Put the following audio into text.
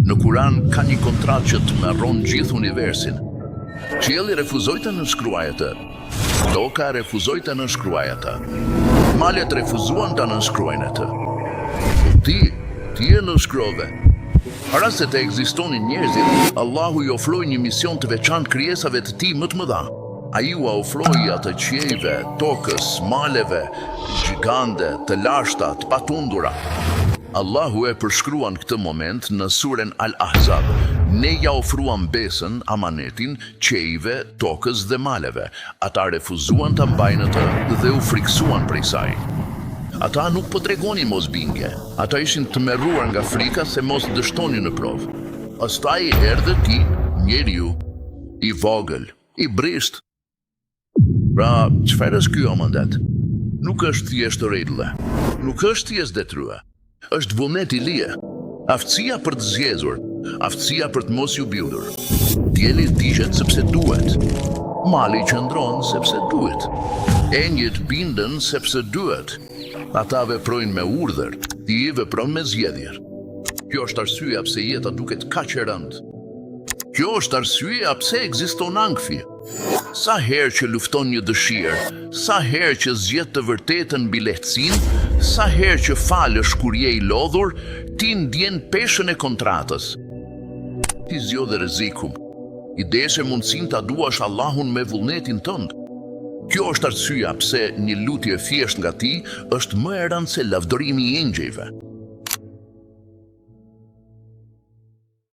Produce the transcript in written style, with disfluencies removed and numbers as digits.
Në Kuran ka një kontratë që të merron gjithë universin. Qielli refuzoi të nënshkruajë atë. Toka refuzoi të nënshkruajë atë. Malet refuzuan të nënshkruajnë atë. Ti e nënshkrove. Para se të ekzistonin njerëzit, Allahu i ofroi një mision të veçantë krijesave të tij më të mëdha. Ai u ofroi atë qiejve, tokës, maleve, gjigande, të lashta, të patundura. Allahu e përshkruan këtë moment në suren Al-Ahzab. Ne ja ofruam besën, amanetin, qiejve, tokës dhe maleve. Ata refuzuan të mbajnë atë dhe u friksuan prej saj. Ata nuk po tregonin mos bindje. Ata ishin të merruar nga frika se mos dështonin në provë. Pastaj erdhi ti, njeriu, i vogël, i brisht. Pra, çfarë është ky amandet? Nuk është thjesht rregull. Nuk është thjesht detyrë. Është vullnet i lije. Aftësia për të zgjedhur, aftësia për të mos ju bjudhur. Dielli digjet sepse duhet. Mali qëndron sepse duhet. Enjët binden sepse duhet. Ata veprojnë me urdhër, ti vepron me zgjedhje. Kjo është arsyeja pse jeta duket kaq e rëndë. Kjo është arsyeja pse ekziston ankthi. Sa herë që lufton një dëshirë, sa herë që zgjedh të vërtetën mbi lehtësinë, sa herë që falësh kur je i lodhur, ti ndjen peshën e kontratës. Ti zgjodhe rrezikum. I deshe mundësinë ta duash Allahun me vullnetin tënd. Kjo është arsyeja pse një lutje thjesht nga ti është më e rëndë se lavdërimi i engjëjve.